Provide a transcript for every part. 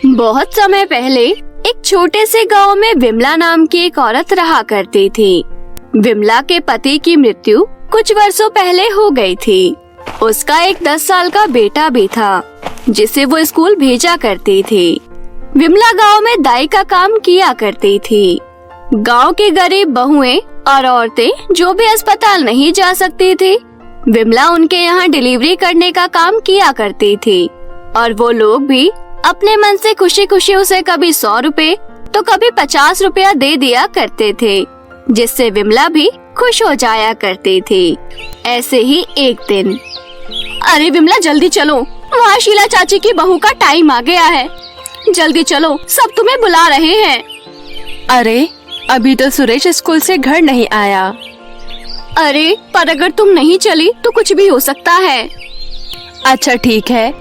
बहुत समय पहले एक छोटे से गांव में विमला नाम की एक औरत रहा करती थी। विमला के पति की मृत्यु कुछ वर्षों पहले हो गई थी। उसका एक 10 साल का बेटा भी था जिसे वो स्कूल भेजा करती थी। विमला गांव में दाई का काम किया करती थी। गांव की गरीब बहुएं और औरतें जो भी अस्पताल नहीं जा सकती थी, विमला उनके यहाँ डिलीवरी करने का काम किया करती थी। और वो लोग भी अपने मन से खुशी खुशी उसे कभी 100 रुपए तो कभी 50 रुपया दे दिया करते थे, जिससे विमला भी खुश हो जाया करती थी। ऐसे ही एक दिन, अरे विमला जल्दी चलो, वहाँ शीला चाची की बहू का टाइम आ गया है। जल्दी चलो, सब तुम्हें बुला रहे हैं। अरे अभी तो सुरेश स्कूल से घर नहीं आया। अरे पर अगर तुम नहीं चली तो कुछ भी हो सकता है। अच्छा ठीक है।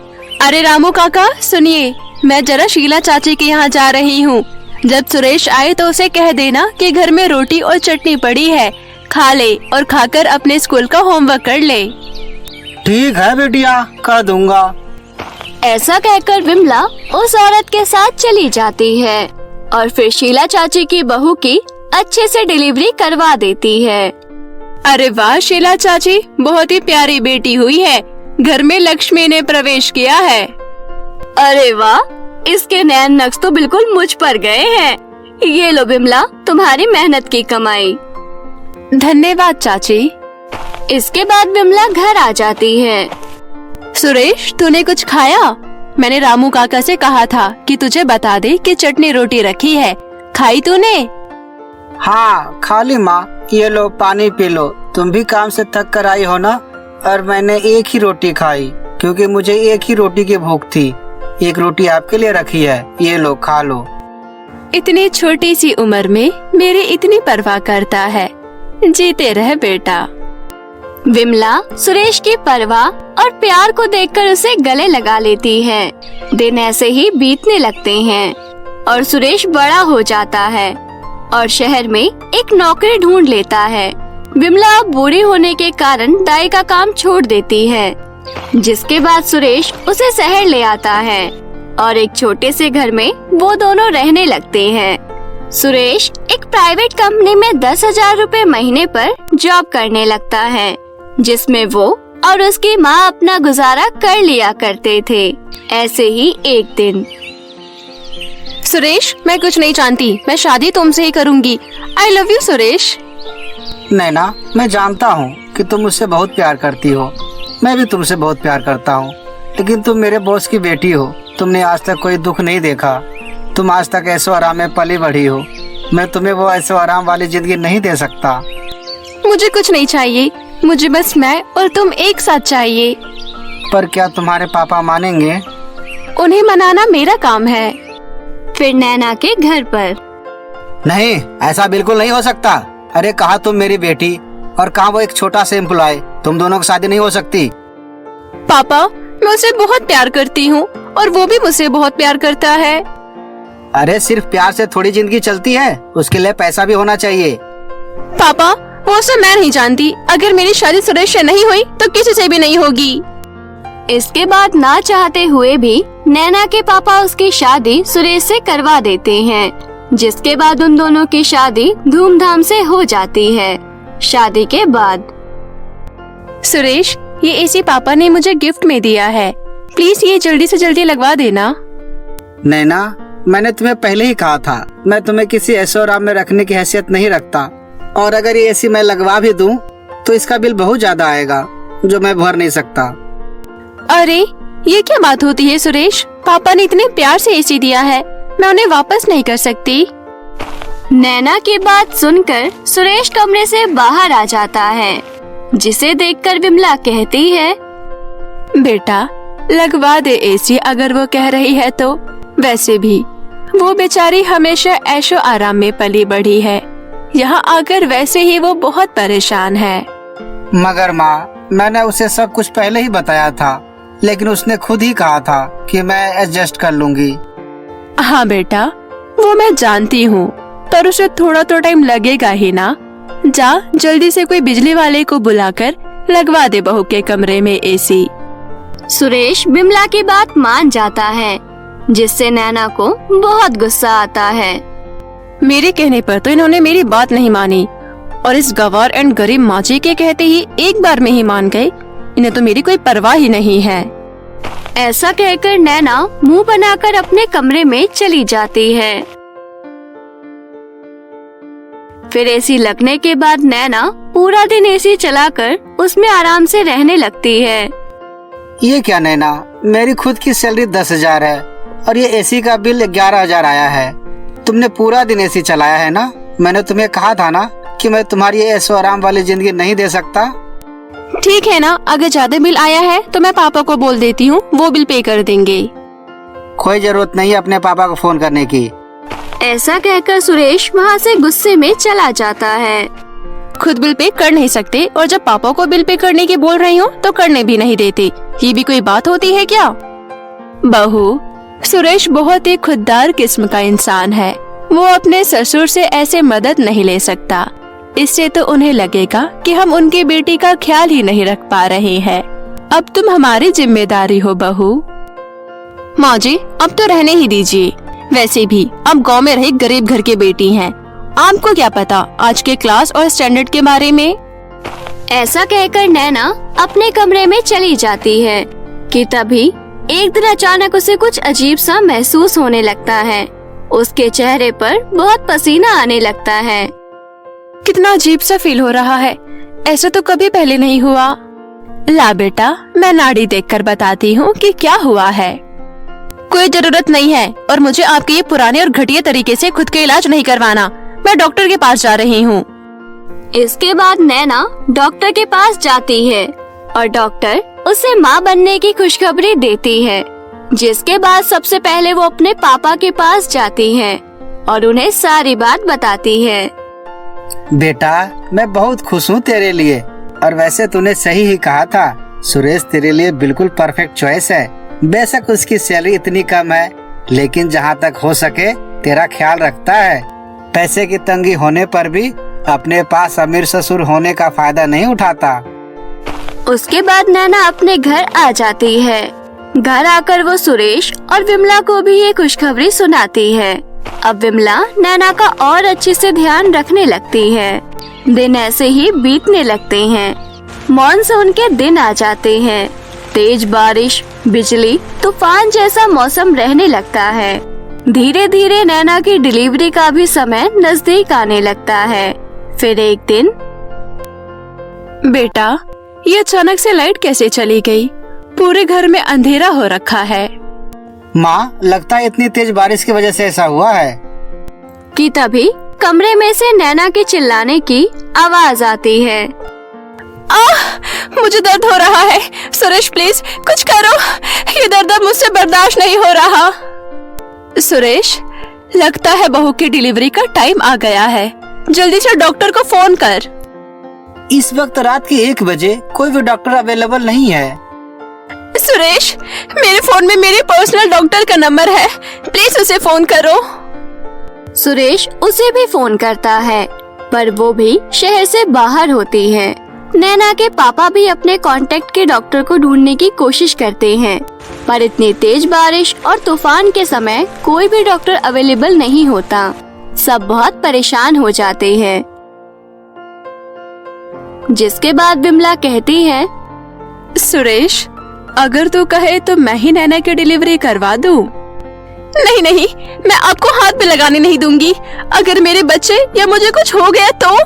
अरे रामू काका सुनिए, मैं जरा शीला चाची के यहाँ जा रही हूँ। जब सुरेश आए तो उसे कह देना कि घर में रोटी और चटनी पड़ी है, खा ले और खाकर अपने स्कूल का होमवर्क कर ले। ठीक है बेटिया, कर दूंगा। ऐसा कहकर विमला उस औरत के साथ चली जाती है और फिर शीला चाची की बहू की अच्छे से डिलीवरी करवा देती है। अरे वाह शीला चाची, बहुत ही प्यारी बेटी हुई है। घर में लक्ष्मी ने प्रवेश किया है। अरे वाह, इसके नैन नक्श तो बिल्कुल मुझ पर गए हैं। ये लो विमला, तुम्हारी मेहनत की कमाई। धन्यवाद चाची। इसके बाद विमला घर आ जाती है। सुरेश तूने कुछ खाया? मैंने रामू काका से कहा था कि तुझे बता दे कि चटनी रोटी रखी है, खाई तूने? हाँ खा ली माँ, ये लो पानी पी लो। तुम भी काम से थक कर आई हो ना, और मैंने एक ही रोटी खाई क्योंकि मुझे एक ही रोटी की भूख थी। एक रोटी आपके लिए रखी है, ये लो खा लो। इतनी छोटी सी उम्र में मेरी इतनी परवाह करता है। जीते रहे बेटा। विमला सुरेश की परवाह और प्यार को देखकर उसे गले लगा लेती है। दिन ऐसे ही बीतने लगते हैं और सुरेश बड़ा हो जाता है और शहर में एक नौकरी ढूंढ लेता है। विमला अब बूढ़ी होने के कारण दाई का काम छोड़ देती है, जिसके बाद सुरेश उसे शहर ले आता है और एक छोटे से घर में वो दोनों रहने लगते हैं। सुरेश एक प्राइवेट कंपनी में 10,000 रुपए महीने पर जॉब करने लगता है, जिसमें वो और उसकी माँ अपना गुजारा कर लिया करते थे। ऐसे ही एक दिन, सुरेश मैं कुछ नहीं जानती, मैं शादी तुमसे ही करूँगी। I love you Suresh. Naina, मैं जानता हूँ कि तुम मुझसे बहुत प्यार करती हो, मैं भी तुमसे बहुत प्यार करता हूँ, लेकिन तुम मेरे बॉस की बेटी हो। तुमने आज तक कोई दुख नहीं देखा, तुम आज तक ऐशो आराम में पली बढ़ी हो। मैं तुम्हें वो ऐशो आराम वाली जिंदगी नहीं दे सकता। मुझे कुछ नहीं चाहिए, मुझे बस मैं और तुम एक साथ चाहिए। पर क्या तुम्हारे पापा मानेंगे? उन्हें मनाना मेरा काम है। फिर नैना के घर पर, नहीं, ऐसा बिल्कुल नहीं हो सकता। अरे कहा तुम मेरी बेटी और कहा वो एक छोटा सा एम्प्लॉय, तुम दोनों की शादी नहीं हो सकती। पापा मैं उसे बहुत प्यार करती हूँ और वो भी मुझसे बहुत प्यार करता है। अरे सिर्फ प्यार से थोड़ी जिंदगी चलती है, उसके लिए पैसा भी होना चाहिए। पापा वो सब मैं नहीं जानती, अगर मेरी शादी सुरेश से नहीं हुई तो किसी से भी नहीं होगी। इसके बाद ना चाहते हुए भी नैना के पापा उसकी शादी सुरेश से करवा देते हैं, जिसके बाद उन दोनों की शादी धूमधाम से हो जाती है। शादी के बाद, सुरेश ये एसी पापा ने मुझे गिफ्ट में दिया है, प्लीज ये जल्दी से जल्दी लगवा देना। नैना, मैंने तुम्हें पहले ही कहा था, मैं तुम्हें किसी ऐशो आराम में रखने की हैसियत नहीं रखता, और अगर ये एसी मैं लगवा भी दूं तो इसका बिल बहुत ज्यादा आएगा जो मैं भर नहीं सकता। अरे ये क्या बात होती है सुरेश, पापा ने इतने प्यार से एसी दिया है, मैं उन्हें वापस नहीं कर सकती। नैना की बात सुनकर सुरेश कमरे से बाहर आ जाता है, जिसे देखकर विमला कहती है, बेटा लगवा दे एसी अगर वो कह रही है तो। वैसे भी वो बेचारी हमेशा ऐशो आराम में पली बढ़ी है, यहाँ आकर वैसे ही वो बहुत परेशान है। मगर माँ, मैंने उसे सब कुछ पहले ही बताया था, लेकिन उसने खुद ही कहा था कि मैं एडजस्ट कर लूंगी। हाँ बेटा वो मैं जानती हूँ, पर उसे थोड़ा तो टाइम लगेगा ही ना। जा जल्दी से कोई बिजली वाले को बुलाकर लगवा दे बहू के कमरे में एसी। सुरेश विमला की बात मान जाता है जिससे नैना को बहुत गुस्सा आता है। मेरे कहने पर तो इन्होंने मेरी बात नहीं मानी और इस गवार एंड गरीब माजी के कहते ही एक बार में ही मान गए। इन्हें तो मेरी कोई परवाह ही नहीं है। ऐसा कहकर नैना मुंह बनाकर अपने कमरे में चली जाती है। फिर एसी लगने के बाद नैना पूरा दिन एसी चलाकर उसमें आराम से रहने लगती है। ये क्या नैना, मेरी खुद की सैलरी 10,000 है और ये एसी का बिल 11,000 आया है। तुमने पूरा दिन एसी चलाया है ना। मैंने तुम्हें कहा था ना कि मैं तुम्हारी ये ऐशो आराम वाली जिंदगी नहीं दे सकता। ठीक है ना, अगर ज्यादा बिल आया है तो मैं पापा को बोल देती हूँ, वो बिल पे कर देंगे। कोई जरूरत नहीं है अपने पापा को फोन करने की। ऐसा कहकर सुरेश वहाँ से गुस्से में चला जाता है। खुद बिल पे कर नहीं सकते और जब पापा को बिल पे करने की बोल रही हूँ तो करने भी नहीं देते। ये भी कोई बात होती है क्या? बहू, सुरेश बहुत ही खुददार किस्म का इंसान है। वो अपने ससुर से ऐसे मदद नहीं ले सकता। इससे तो उन्हें लगेगा कि हम उनकी बेटी का ख्याल ही नहीं रख पा रहे हैं। अब तुम हमारी जिम्मेदारी हो बहू। माँ जी, अब तो रहने ही दीजिए। वैसे भी अब गांव में रही गरीब घर की बेटी हैं। आपको क्या पता आज के क्लास और स्टैंडर्ड के बारे में। ऐसा कहकर नैना अपने कमरे में चली जाती है कि तभी एक दिन अचानक उसे कुछ अजीब सा महसूस होने लगता है। उसके चेहरे पर बहुत पसीना आने लगता है। कितना अजीब सा फील हो रहा है, ऐसा तो कभी पहले नहीं हुआ। ला बेटा, मैं नाड़ी देखकर बताती हूँ कि क्या हुआ है। कोई जरूरत नहीं है और मुझे आपके ये पुराने और घटिया तरीके से खुद के इलाज नहीं करवाना। मैं डॉक्टर के पास जा रही हूँ। इसके बाद नैना डॉक्टर के पास जाती है और डॉक्टर उसे माँ बनने की खुशखबरी देती है। जिसके बाद सबसे पहले वो अपने पापा के पास जाती है और उन्हें सारी बात बताती है। बेटा, मैं बहुत खुश हूँ तेरे लिए और वैसे तूने सही ही कहा था। सुरेश तेरे लिए बिल्कुल परफेक्ट चॉइस है। बेशक उसकी सैलरी इतनी कम है, लेकिन जहाँ तक हो सके तेरा ख्याल रखता है। पैसे की तंगी होने पर भी अपने पास अमीर ससुर होने का फायदा नहीं उठाता। उसके बाद नैना अपने घर आ जाती है। घर आकर वो सुरेश और विमला को भी ये खुशखबरी सुनाती है। अब विमला नैना का और अच्छे से ध्यान रखने लगती है। दिन ऐसे ही बीतने लगते हैं। मानसून के दिन आ जाते हैं। तेज बारिश, बिजली, तूफान जैसा मौसम रहने लगता है। धीरे धीरे नैना की डिलीवरी का भी समय नजदीक आने लगता है। फिर एक दिन, बेटा, ये अचानक से लाइट कैसे चली गई? पूरे घर में अंधेरा हो रखा है। माँ, लगता है इतनी तेज बारिश की वजह से ऐसा हुआ है। कि तभी कमरे में से नैना के चिल्लाने की आवाज आती है। मुझे दर्द हो रहा है। सुरेश प्लीज कुछ करो, ये दर्द अब मुझसे बर्दाश्त नहीं हो रहा। सुरेश, लगता है बहू की डिलीवरी का टाइम आ गया है। जल्दी से डॉक्टर को फोन कर। इस वक्त रात के 1 बजे कोई भी डॉक्टर अवेलेबल नहीं है। सुरेश, मेरे फोन में मेरे पर्सनल डॉक्टर का नंबर है, प्लीज उसे फोन करो। सुरेश उसे भी फोन करता है, पर वो भी शहर से बाहर होती है। नैना के पापा भी अपने कांटेक्ट के डॉक्टर को ढूंढने की कोशिश करते हैं, पर इतनी तेज बारिश और तूफान के समय कोई भी डॉक्टर अवेलेबल नहीं होता। सब बहुत परेशान हो जाते हैं। जिसके बाद विमला कहती है, सुरेश, अगर तू कहे तो मैं ही नैना की डिलीवरी करवा दूं। नहीं नहीं, मैं आपको हाथ भी लगाने नहीं दूंगी। अगर मेरे बच्चे या मुझे कुछ हो गया तो।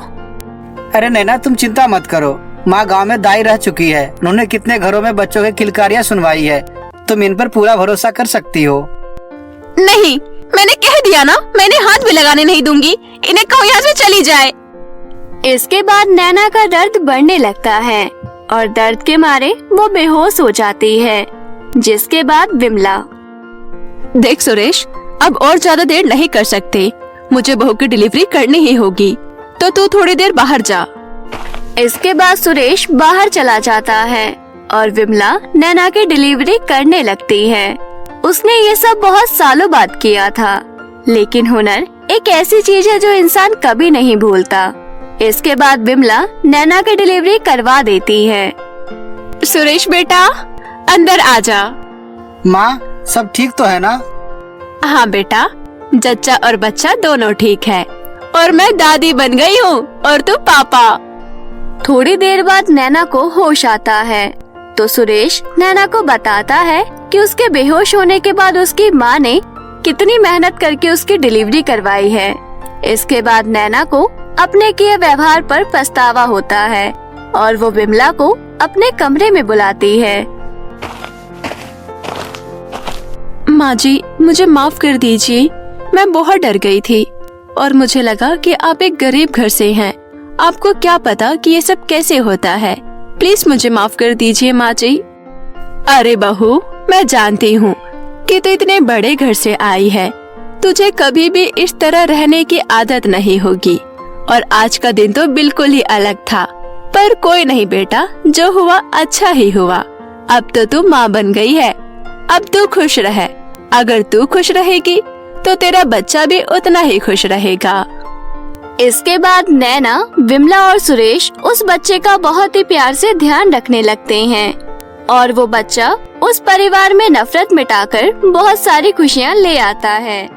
अरे नैना, तुम चिंता मत करो। माँ गांव में दाई रह चुकी है। उन्होंने कितने घरों में बच्चों की किलकारियाँ सुनवाई है। तुम इन पर पूरा भरोसा कर सकती हो। नहीं, मैंने कह दिया ना, मैंने हाथ भी लगाने नहीं दूंगी। इन्हें कहो यहाँ से चली जाए। इसके बाद नैना का दर्द बढ़ने लगता है और दर्द के मारे वो बेहोश हो जाती है। जिसके बाद विमला, देख सुरेश, अब और ज्यादा देर नहीं कर सकते। मुझे बहू की डिलीवरी करनी ही होगी, तो तू थोड़ी देर बाहर जा। इसके बाद सुरेश बाहर चला जाता है और विमला नैना की डिलीवरी करने लगती है। उसने ये सब बहुत सालों बाद किया था, लेकिन हुनर एक ऐसी चीज है जो इंसान कभी नहीं भूलता। इसके बाद विमला नैना की डिलीवरी करवा देती है। सुरेश बेटा, अंदर आ जा। माँ, सब ठीक तो है ना? हाँ बेटा, जच्चा और बच्चा दोनों ठीक है और मैं दादी बन गई हूँ और तू पापा। थोड़ी देर बाद नैना को होश आता है तो सुरेश नैना को बताता है कि उसके बेहोश होने के बाद उसकी माँ ने कितनी मेहनत करके उसकी डिलीवरी करवाई है। इसके बाद नैना को अपने किए व्यवहार पर पछतावा होता है और वो विमला को अपने कमरे में बुलाती है। माँ जी, मुझे माफ कर दीजिए, मैं बहुत डर गई थी और मुझे लगा कि आप एक गरीब घर से हैं। आपको क्या पता कि ये सब कैसे होता है। प्लीज मुझे माफ कर दीजिए माँ जी। अरे बहू, मैं जानती हूँ कि तू इतने बड़े घर से आई है, तुझे कभी भी इस तरह रहने की आदत नहीं होगी और आज का दिन तो बिल्कुल ही अलग था। पर कोई नहीं बेटा, जो हुआ अच्छा ही हुआ। अब तो तू माँ बन गई है, अब तू खुश रह। अगर तू खुश रहेगी तो तेरा बच्चा भी उतना ही खुश रहेगा। इसके बाद नैना, विमला और सुरेश उस बच्चे का बहुत ही प्यार से ध्यान रखने लगते हैं और वो बच्चा उस परिवार में नफरत मिटाकर बहुत सारी खुशियाँ ले आता है।